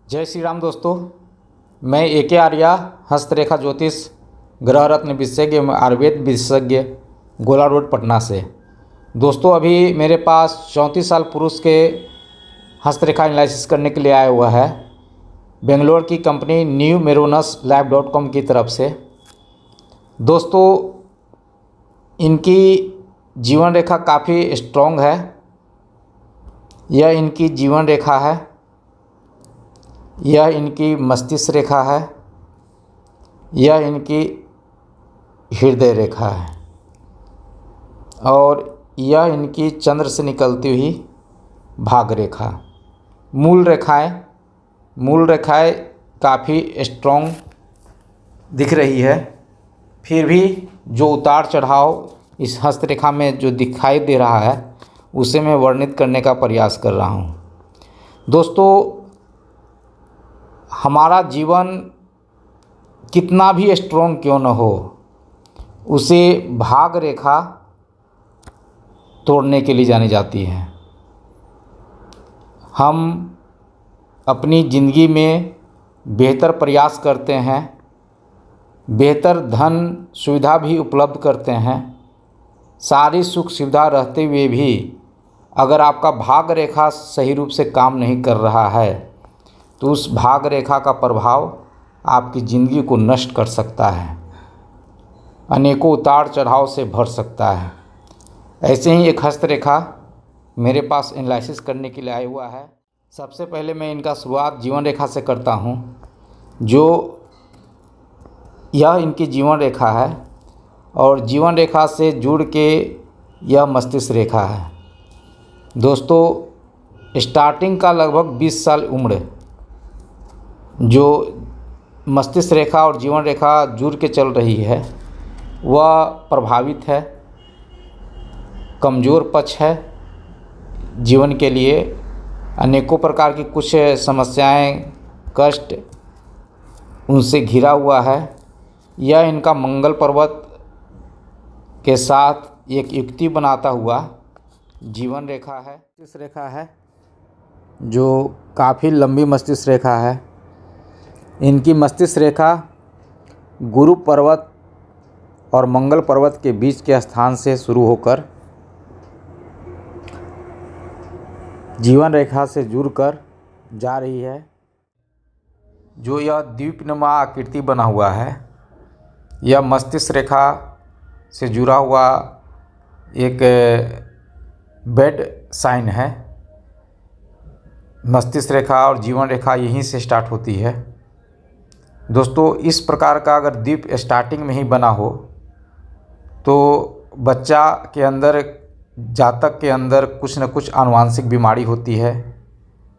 जय श्री राम दोस्तों। मैं AK आर्या हस्तरेखा ज्योतिष ग्रह रत्न विशेषज्ञ आयुर्वेद विशेषज्ञ गोला रोड पटना से। दोस्तों अभी मेरे पास 34 साल पुरुष के हस्तरेखा एनालिसिस करने के लिए आया हुआ है बेंगलोर की कंपनी newmeronuslife.com की तरफ से। दोस्तों इनकी जीवन रेखा काफ़ी स्ट्रॉन्ग है। यह इनकी जीवन रेखा है, यह इनकी मस्तिष्क रेखा है, यह इनकी हृदय रेखा है और यह इनकी चंद्र से निकलती हुई भाग रेखा। मूल रेखाएं काफ़ी स्ट्रॉन्ग दिख रही है। फिर भी जो उतार चढ़ाव इस हस्तरेखा में जो दिखाई दे रहा है उसे मैं वर्णित करने का प्रयास कर रहा हूँ। दोस्तों हमारा जीवन कितना भी स्ट्रॉन्ग क्यों न हो, उसे भाग रेखा तोड़ने के लिए जानी जाती है। हम अपनी ज़िंदगी में बेहतर प्रयास करते हैं, बेहतर धन सुविधा भी उपलब्ध करते हैं, सारी सुख सुविधा रहते हुए भी अगर आपका भाग रेखा सही रूप से काम नहीं कर रहा है तो उस भाग रेखा का प्रभाव आपकी ज़िंदगी को नष्ट कर सकता है, अनेकों उतार चढ़ाव से भर सकता है। ऐसे ही एक हस्तरेखा मेरे पास एनालिसिस करने के लिए आया हुआ है। सबसे पहले मैं इनका शुरुआत जीवन रेखा से करता हूं। जो यह इनकी जीवन रेखा है और जीवन रेखा से जुड़ के यह मस्तिष्क रेखा है। दोस्तों स्टार्टिंग का लगभग 20 साल उम्र जो मस्तिष्क रेखा और जीवन रेखा जुड़ के चल रही है वह प्रभावित है, कमज़ोर पक्ष है। जीवन के लिए अनेकों प्रकार की कुछ समस्याएं, कष्ट उनसे घिरा हुआ है। यह इनका मंगल पर्वत के साथ एक युक्ति बनाता हुआ जीवन रेखा है, मस्तिष्क रेखा है जो काफ़ी लंबी मस्तिष्क रेखा है। इनकी मस्तिष्क रेखा गुरु पर्वत और मंगल पर्वत के बीच के स्थान से शुरू होकर जीवन रेखा से जुड़कर जा रही है। जो यह द्वीपनुमा आकृति बना हुआ है, यह मस्तिष्क रेखा से जुड़ा हुआ एक बेड साइन है। मस्तिष्क रेखा और जीवन रेखा यहीं से स्टार्ट होती है। दोस्तों इस प्रकार का अगर द्वीप स्टार्टिंग में ही बना हो तो बच्चा के अंदर, जातक के अंदर कुछ न कुछ आनुवांशिक बीमारी होती है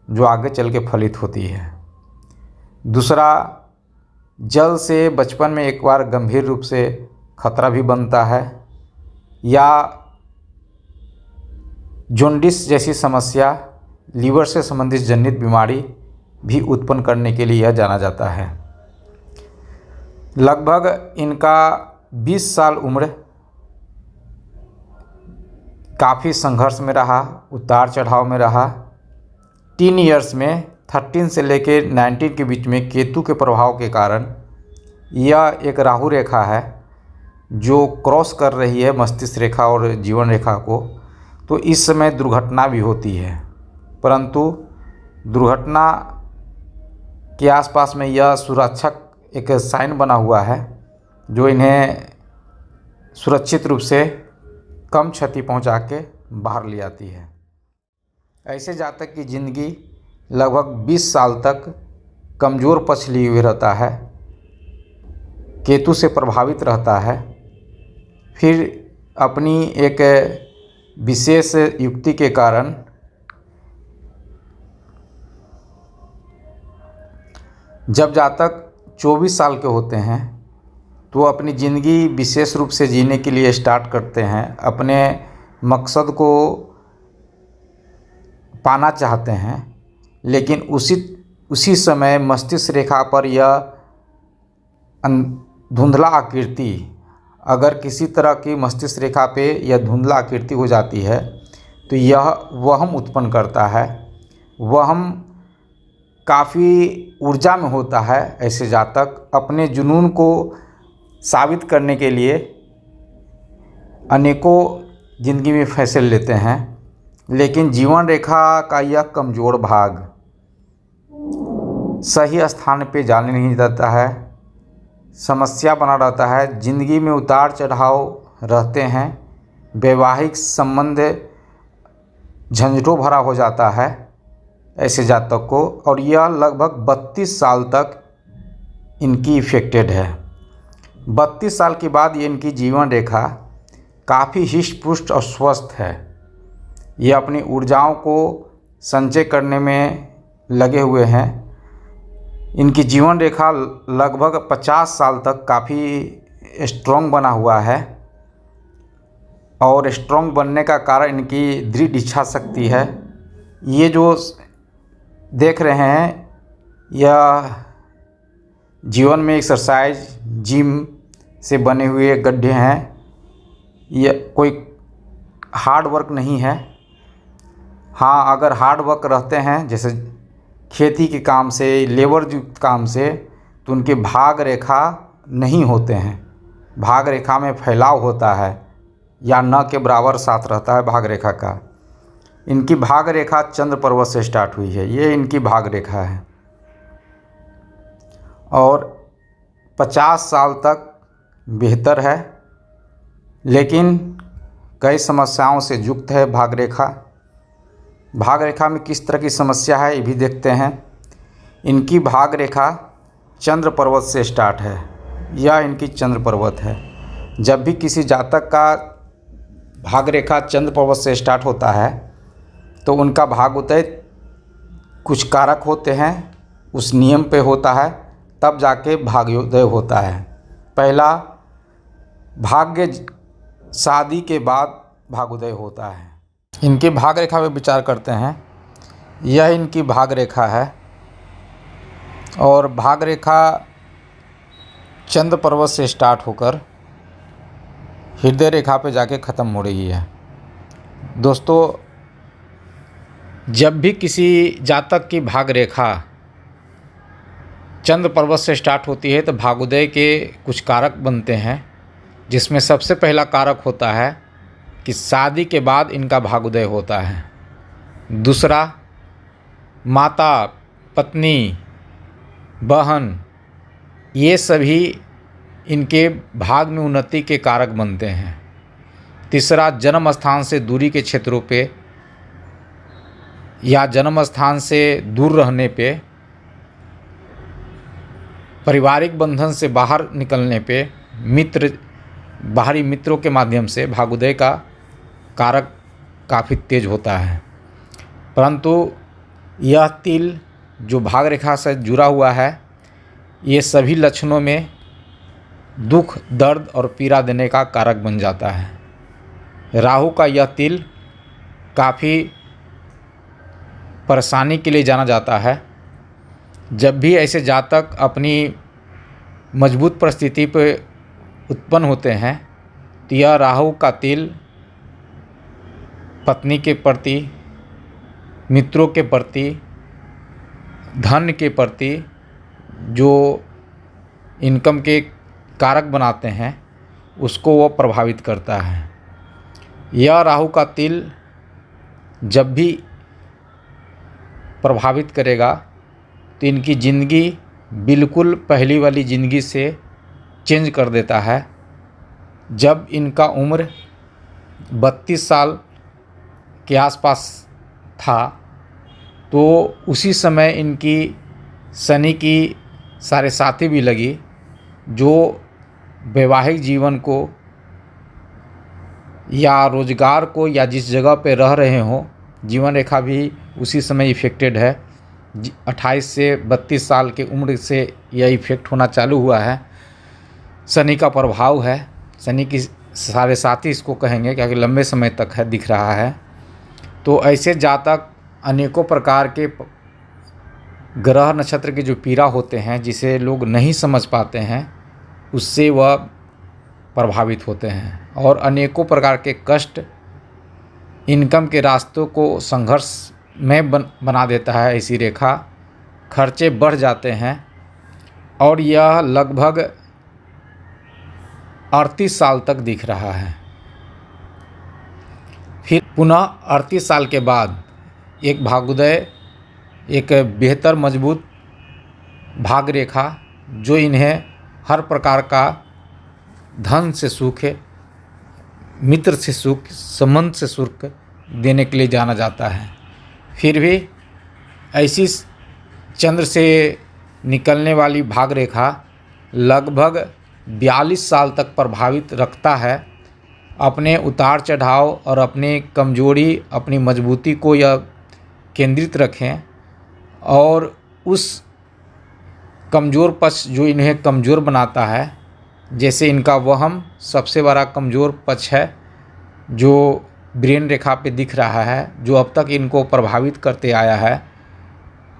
जो आगे चल के फलित होती है। दूसरा, जल से बचपन में एक बार गंभीर रूप से खतरा भी बनता है या जॉन्डिस जैसी समस्या, लीवर से संबंधित जनित बीमारी भी उत्पन्न करने के लिए यह जाना जाता है। लगभग इनका 20 साल उम्र काफ़ी संघर्ष में रहा, उतार चढ़ाव में रहा। 3 इयर्स में 13 से लेकर 19 के बीच में केतु के प्रभाव के कारण यह एक राहु रेखा है जो क्रॉस कर रही है मस्तिष्क रेखा और जीवन रेखा को। तो इस समय दुर्घटना भी होती है, परंतु दुर्घटना के आसपास में यह सुरक्षक एक साइन बना हुआ है जो इन्हें सुरक्षित रूप से कम क्षति पहुंचा के बाहर ले आती है। ऐसे जातक की ज़िंदगी लगभग 20 साल तक कमज़ोर पक्ष लिए हुए रहता है, केतु से प्रभावित रहता है। फिर अपनी एक विशेष युक्ति के कारण जब जातक 24 साल के होते हैं तो अपनी ज़िंदगी विशेष रूप से जीने के लिए स्टार्ट करते हैं, अपने मकसद को पाना चाहते हैं। लेकिन उसी समय मस्तिष्क रेखा पर यह धुंधला आकृति, अगर किसी तरह की मस्तिष्क रेखा पे यह धुंधला आकृति हो जाती है तो यह वहम उत्पन्न करता है। वहम काफ़ी ऊर्जा में होता है। ऐसे जातक अपने जुनून को साबित करने के लिए अनेकों ज़िंदगी में फैसले लेते हैं, लेकिन जीवन रेखा का यह कमज़ोर भाग सही स्थान पे जाने नहीं देता है, समस्या बना रहता है। ज़िंदगी में उतार चढ़ाव रहते हैं, वैवाहिक संबंध झंझटों भरा हो जाता है ऐसे जातक को, और यह लगभग 32 साल तक इनकी इफेक्टेड है। 32 साल के बाद ये इनकी जीवन रेखा काफ़ी हिष्ट पुष्ट और स्वस्थ है। ये अपनी ऊर्जाओं को संचय करने में लगे हुए हैं। इनकी जीवन रेखा लगभग 50 साल तक काफ़ी स्ट्रॉन्ग बना हुआ है, और स्ट्रॉन्ग बनने का कारण इनकी दृढ़ इच्छा शक्ति है। ये जो देख रहे हैं, यह जीवन में एक्सरसाइज जिम से बने हुए गड्ढे हैं। यह कोई हार्ड वर्क नहीं है। हाँ, अगर हार्ड वर्क रहते हैं जैसे खेती के काम से, लेबर युक्त काम से, तो उनके भाग रेखा नहीं होते हैं। भाग रेखा में फैलाव होता है या न के बराबर साथ रहता है भाग रेखा का। इनकी भाग रेखा चंद्र पर्वत से स्टार्ट हुई है, ये इनकी भाग रेखा है, और 50 साल तक बेहतर है, लेकिन कई समस्याओं से युक्त है भाग रेखा। भाग रेखा में किस तरह की समस्या है ये भी देखते हैं। इनकी भाग रेखा चंद्र पर्वत से स्टार्ट है, यह इनकी चंद्र पर्वत है। जब भी किसी जातक का भाग रेखा चंद्र पर्वत से स्टार्ट होता है तो उनका भाग्योदय कुछ कारक होते हैं, उस नियम पे होता है, तब जाके भाग्योदय होता है। पहला भाग्य शादी के बाद भाग्योदय होता है। इनकी भाग रेखा पे विचार करते हैं। यह इनकी भाग रेखा है, और भाग रेखा चंद्र पर्वत से स्टार्ट होकर हृदय रेखा पे जाके ख़त्म हो रही है। दोस्तों, जब भी किसी जातक की भाग रेखा चंद्र पर्वत से स्टार्ट होती है तो भाग्योदय के कुछ कारक बनते हैं, जिसमें सबसे पहला कारक होता है कि शादी के बाद इनका भाग्योदय होता है। दूसरा, माता, पत्नी, बहन, ये सभी इनके भाग में उन्नति के कारक बनते हैं। तीसरा, जन्म स्थान से दूरी के क्षेत्रों पे या जन्म स्थान से दूर रहने पे, पारिवारिक बंधन से बाहर निकलने पे, बाहरी मित्रों के माध्यम से भाग्योदय का कारक काफ़ी तेज होता है। परंतु यह तिल जो भाग रेखा से जुड़ा हुआ है, ये सभी लक्षणों में दुख, दर्द और पीड़ा देने का कारक बन जाता है। राहु का यह तिल काफ़ी परेशानी के लिए जाना जाता है। जब भी ऐसे जातक अपनी मजबूत परिस्थिति पर उत्पन्न होते हैं तो यह राहु का तिल पत्नी के प्रति, मित्रों के प्रति, धन के प्रति जो इनकम के कारक बनाते हैं उसको वो प्रभावित करता है। यह राहु का तिल जब भी प्रभावित करेगा तो इनकी ज़िंदगी बिल्कुल पहली वाली ज़िंदगी से चेंज कर देता है। जब इनका उम्र 32 साल के आसपास था तो उसी समय इनकी शनि की साढ़े साथी भी लगी, जो वैवाहिक जीवन को या रोजगार को या जिस जगह पे रह रहे हों, जीवन रेखा भी उसी समय इफ़ेक्टेड है। 28 से 32 साल की उम्र से यह इफ़ेक्ट होना चालू हुआ है। शनि का प्रभाव है, शनि की साढ़े साथी इसको कहेंगे, क्योंकि लंबे समय तक है दिख रहा है। तो ऐसे जातक अनेकों प्रकार के ग्रह नक्षत्र के जो पीड़ा होते हैं, जिसे लोग नहीं समझ पाते हैं, उससे वह प्रभावित होते हैं, और अनेकों प्रकार के कष्ट इनकम के रास्तों को संघर्ष में बना देता है ऐसी रेखा। खर्चे बढ़ जाते हैं और यह लगभग 38 साल तक दिख रहा है। फिर पुनः 38 साल के बाद एक भाग्योदय, एक बेहतर मजबूत भाग रेखा जो इन्हें हर प्रकार का धन से सुख, मित्र से सुख, संबंध से सुख देने के लिए जाना जाता है। फिर भी ऐसी चंद्र से निकलने वाली भाग रेखा लगभग 42 साल तक प्रभावित रखता है। अपने उतार चढ़ाव और अपनी कमजोरी, अपनी मजबूती को यह केंद्रित रखें और उस कमज़ोर पक्ष जो इन्हें कमज़ोर बनाता है, जैसे इनका वहम सबसे बड़ा कमज़ोर पक्ष है जो ब्रेन रेखा पे दिख रहा है, जो अब तक इनको प्रभावित करते आया है।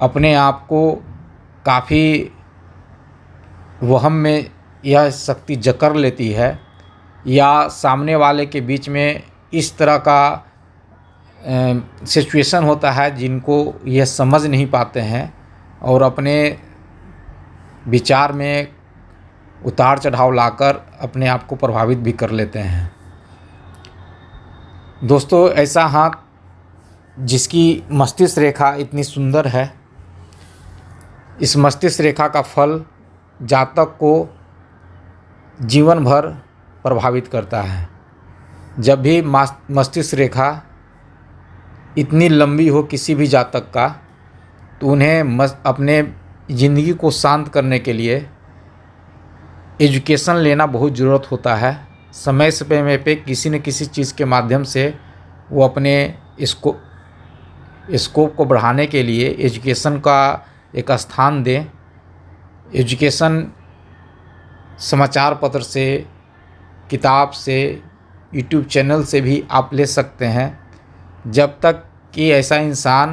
अपने आप को काफ़ी वहम में यह शक्ति जकड़ लेती है या सामने वाले के बीच में इस तरह का सिचुएशन होता है जिनको यह समझ नहीं पाते हैं और अपने विचार में उतार चढ़ाव लाकर अपने आप को प्रभावित भी कर लेते हैं। दोस्तों, ऐसा हाथ जिसकी मस्तिष्क रेखा इतनी सुंदर है, इस मस्तिष्क रेखा का फल जातक को जीवन भर प्रभावित करता है। जब भी मस्तिष्क रेखा इतनी लंबी हो किसी भी जातक का, तो उन्हें अपने ज़िंदगी को शांत करने के लिए एजुकेशन लेना बहुत ज़रूरत होता है। समय समय पे किसी न किसी चीज़ के माध्यम से वो अपने स्कोप को बढ़ाने के लिए एजुकेशन का एक स्थान दें। एजुकेशन समाचार पत्र से, किताब से, यूट्यूब चैनल से भी आप ले सकते हैं। जब तक कि ऐसा इंसान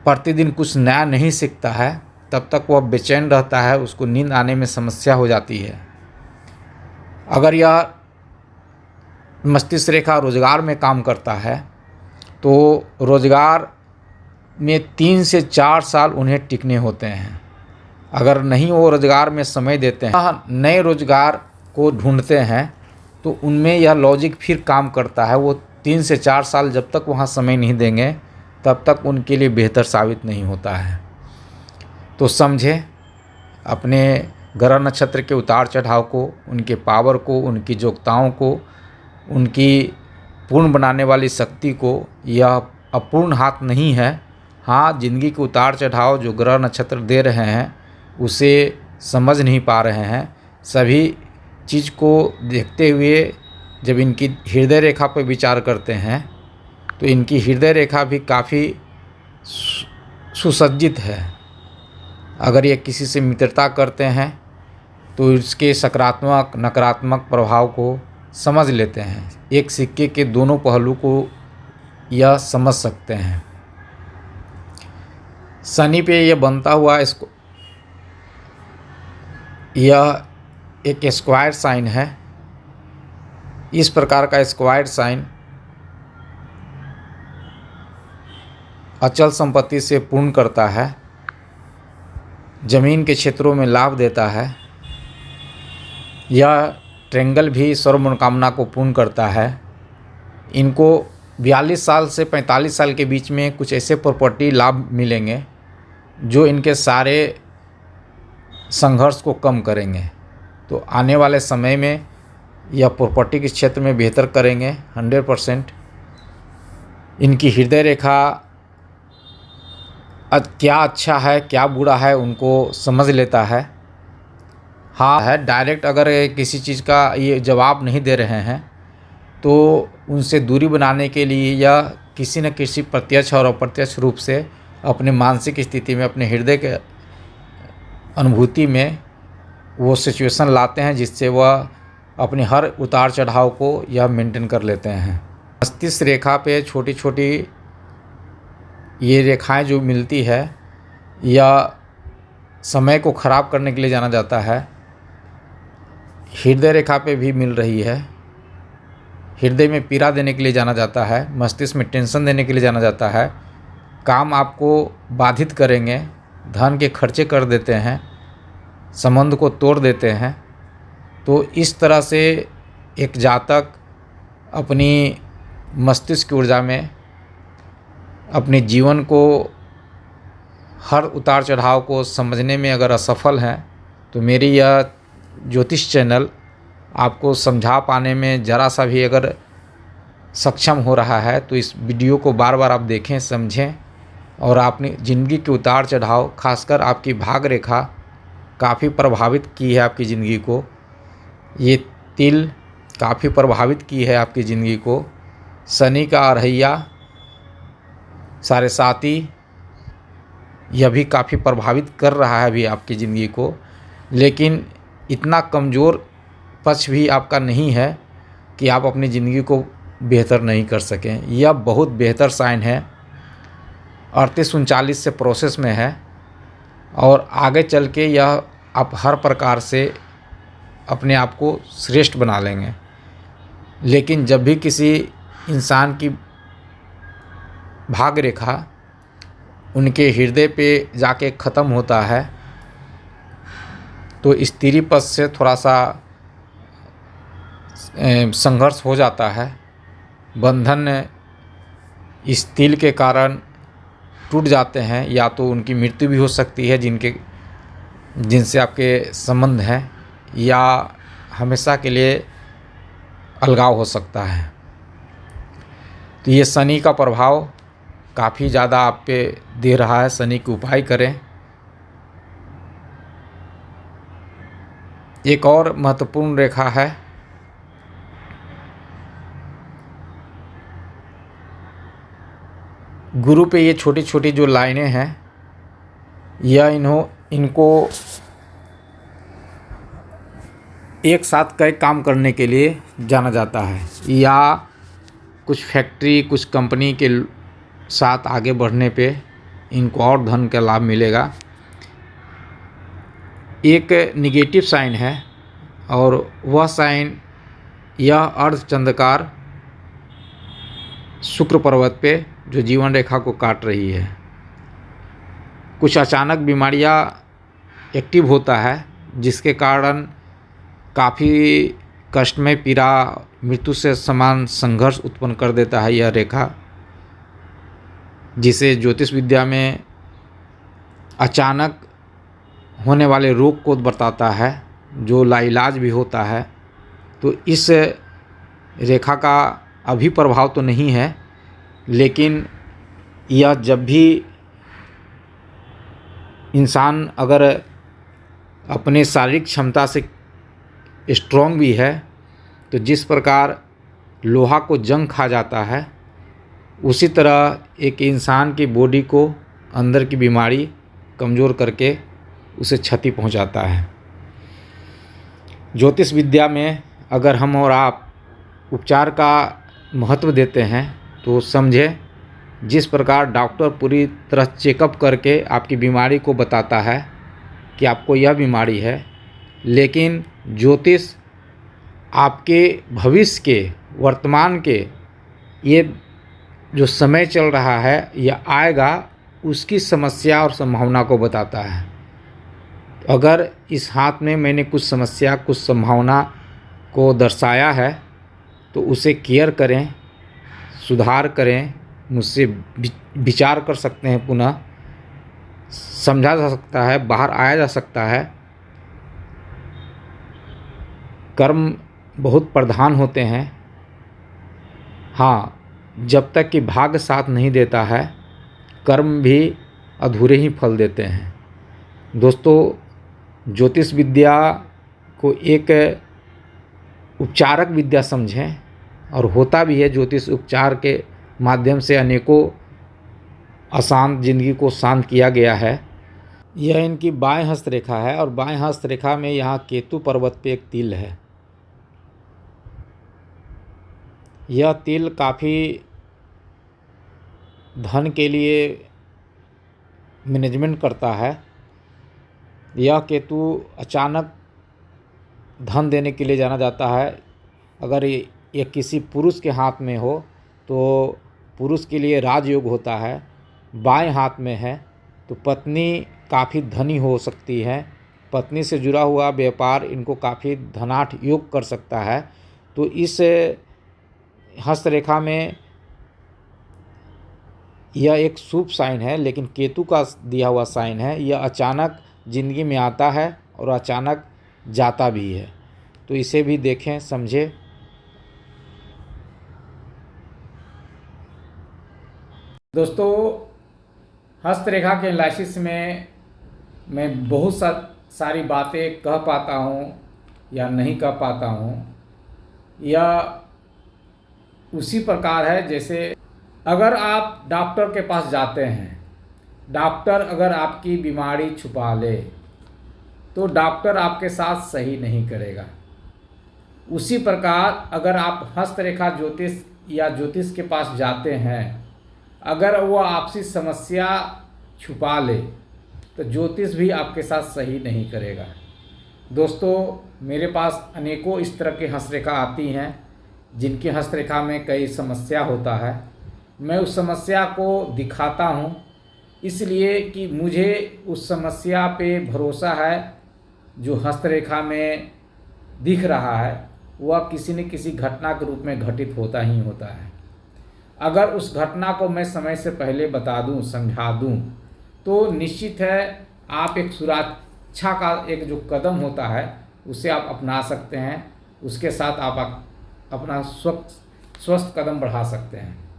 प्रतिदिन कुछ नया नहीं सीखता है, तब तक वह बेचैन रहता है, उसको नींद आने में समस्या हो जाती है। अगर यह मस्तिष्क रेखा रोजगार में काम करता है तो रोजगार में 3 से 4 साल उन्हें टिकने होते हैं। अगर नहीं वो रोजगार में समय देते हैं, नए रोजगार को ढूंढते हैं, तो उनमें यह लॉजिक फिर काम करता है। वो 3 से 4 साल जब तक वहाँ समय नहीं देंगे तब तक उनके लिए बेहतर साबित नहीं होता है। तो समझें अपने ग्रह नक्षत्र के उतार चढ़ाव को, उनके पावर को, उनकी योग्यताओं को, उनकी पूर्ण बनाने वाली शक्ति को। यह अपूर्ण हाथ नहीं है। हाँ, जिंदगी के उतार चढ़ाव जो ग्रह नक्षत्र दे रहे हैं उसे समझ नहीं पा रहे हैं। सभी चीज़ को देखते हुए जब इनकी हृदय रेखा पर विचार करते हैं तो इनकी हृदय रेखा भी काफ़ी सुसज्जित है। अगर ये किसी से मित्रता करते हैं तो इसके सकारात्मक नकारात्मक प्रभाव को समझ लेते हैं। एक सिक्के के दोनों पहलू को यह समझ सकते हैं। शनि पे यह बनता हुआ इसको, यह एक स्क्वायर साइन है। इस प्रकार का स्क्वायर साइन अचल संपत्ति से पूर्ण करता है, जमीन के क्षेत्रों में लाभ देता है। यह ट्रेंगल भी सर्व मनोकामना को पूर्ण करता है। इनको 42 साल से 45 साल के बीच में कुछ ऐसे प्रॉपर्टी लाभ मिलेंगे जो इनके सारे संघर्ष को कम करेंगे। तो आने वाले समय में यह प्रॉपर्टी के क्षेत्र में बेहतर करेंगे 100%। इनकी हृदय रेखा क्या अच्छा है क्या बुरा है उनको समझ लेता है। हाँ है, डायरेक्ट अगर किसी चीज़ का ये जवाब नहीं दे रहे हैं तो उनसे दूरी बनाने के लिए या किसी न किसी प्रत्यक्ष और अप्रत्यक्ष रूप से अपने मानसिक स्थिति में, अपने हृदय के अनुभूति में वो सिचुएशन लाते हैं जिससे वह अपने हर उतार चढ़ाव को यह मेंटेन कर लेते हैं। मस्तिष्क रेखा पे छोटी छोटी ये रेखाएं जो मिलती है या समय को ख़राब करने के लिए जाना जाता है। हृदय रेखा पे भी मिल रही है। हृदय में पीड़ा देने के लिए जाना जाता है, मस्तिष्क में टेंशन देने के लिए जाना जाता है। काम आपको बाधित करेंगे, धन के खर्चे कर देते हैं, संबंध को तोड़ देते हैं। तो इस तरह से एक जातक अपनी मस्तिष्क की ऊर्जा में अपने जीवन को, हर उतार चढ़ाव को समझने में अगर असफल हैं, तो मेरी यह ज्योतिष चैनल आपको समझा पाने में ज़रा सा भी अगर सक्षम हो रहा है, तो इस वीडियो को बार बार आप देखें, समझें और अपनी ज़िंदगी के उतार चढ़ाव, खासकर आपकी भाग रेखा काफ़ी प्रभावित की है आपकी ज़िंदगी को। ये तिल काफ़ी प्रभावित की है आपकी ज़िंदगी को। शनि का अरहैया, साढ़े साती, यह भी काफ़ी प्रभावित कर रहा है अभी आपकी ज़िंदगी को। लेकिन इतना कमज़ोर पक्ष भी आपका नहीं है कि आप अपनी ज़िंदगी को बेहतर नहीं कर सकें। यह बहुत बेहतर साइन है, 38-39 से प्रोसेस में है और आगे चल के यह आप हर प्रकार से अपने आप को श्रेष्ठ बना लेंगे। लेकिन जब भी किसी इंसान की भाग रेखा उनके हृदय पे जाके ख़त्म होता है, तो स्त्री पक्ष से थोड़ा सा संघर्ष हो जाता है। बंधन इस तिल के कारण टूट जाते हैं, या तो उनकी मृत्यु भी हो सकती है जिनसे आपके संबंध हैं, या हमेशा के लिए अलगाव हो सकता है। तो ये शनि का प्रभाव काफ़ी ज़्यादा आप पे दे रहा है। शनि के उपाय करें। एक और महत्वपूर्ण रेखा है गुरु पे। ये छोटी छोटी जो लाइनें हैं, यह इनको एक साथ कई काम करने के लिए जाना जाता है, या कुछ फैक्ट्री, कुछ कंपनी के साथ आगे बढ़ने पे इनको और धन का लाभ मिलेगा। एक निगेटिव साइन है और वह साइन यह अर्धचंद्रकार शुक्र पर्वत पे जो जीवन रेखा को काट रही है। कुछ अचानक बीमारियां एक्टिव होता है, जिसके कारण काफ़ी कष्टमय पीड़ा, मृत्यु से समान संघर्ष उत्पन्न कर देता है यह रेखा, जिसे ज्योतिष विद्या में अचानक होने वाले रोग को बताता है, जो लाइलाज भी होता है। तो इस रेखा का अभी प्रभाव तो नहीं है, लेकिन यह जब भी इंसान अगर अपने शारीरिक क्षमता से स्ट्रॉन्ग भी है, तो जिस प्रकार लोहा को जंग खा जाता है, उसी तरह एक इंसान की बॉडी को अंदर की बीमारी कमज़ोर करके उसे क्षति पहुंचाता है। ज्योतिष विद्या में अगर हम और आप उपचार का महत्व देते हैं, तो समझें, जिस प्रकार डॉक्टर पूरी तरह चेकअप करके आपकी बीमारी को बताता है कि आपको यह बीमारी है, लेकिन ज्योतिष आपके भविष्य के, वर्तमान के, ये जो समय चल रहा है या आएगा, उसकी समस्या और संभावना को बताता है। अगर इस हाथ में मैंने कुछ समस्या, कुछ संभावना को दर्शाया है, तो उसे केयर करें, सुधार करें, मुझसे विचार कर सकते हैं, पुनः समझा जा सकता है, बाहर आया जा सकता है। कर्म बहुत प्रधान होते हैं। हाँ, जब तक कि भाग्य साथ नहीं देता है, कर्म भी अधूरे ही फल देते हैं। दोस्तों, ज्योतिष विद्या को एक उपचारक विद्या समझें, और होता भी है। ज्योतिष उपचार के माध्यम से अनेकों अशांत जिंदगी को शांत किया गया है। यह इनकी बाएं हस्त रेखा है, और बाएं हस्त रेखा में यहाँ केतु पर्वत पे एक तिल है। यह तिल काफ़ी धन के लिए मैनेजमेंट करता है। यह केतु अचानक धन देने के लिए जाना जाता है। अगर ये किसी पुरुष के हाथ में हो, तो पुरुष के लिए राजयोग होता है। बाएं हाथ में है तो पत्नी काफ़ी धनी हो सकती हैं। पत्नी से जुड़ा हुआ व्यापार इनको काफ़ी धनाढ़ योग कर सकता है। तो इस हस्तरेखा में यह एक शुभ साइन है, लेकिन केतु का दिया हुआ साइन है। यह अचानक ज़िंदगी में आता है और अचानक जाता भी है, तो इसे भी देखें समझें। दोस्तों, हस्तरेखा के एनालिसिस में मैं बहुत सारी बातें कह पाता हूँ या नहीं कह पाता हूँ। यह उसी प्रकार है जैसे अगर आप डॉक्टर के पास जाते हैं, डॉक्टर अगर आपकी बीमारी छुपा ले तो डॉक्टर आपके साथ सही नहीं करेगा। उसी प्रकार अगर आप हस्तरेखा ज्योतिष या ज्योतिष के पास जाते हैं, अगर वो आपसी समस्या छुपा ले तो ज्योतिष भी आपके साथ सही नहीं करेगा। दोस्तों, मेरे पास अनेकों इस तरह की हस्तरेखा आती हैं जिनकी हस्तरेखा में कई समस्या होता है। मैं उस समस्या को दिखाता हूँ इसलिए कि मुझे उस समस्या पे भरोसा है। जो हस्तरेखा में दिख रहा है वह किसी न किसी घटना के रूप में घटित होता ही होता है। अगर उस घटना को मैं समय से पहले बता दूं, समझा दूं, तो निश्चित है आप एक सुरक्षा का एक जो कदम होता है उसे आप अपना सकते हैं। उसके साथ आप अपना स्वस्थ कदम बढ़ा सकते हैं।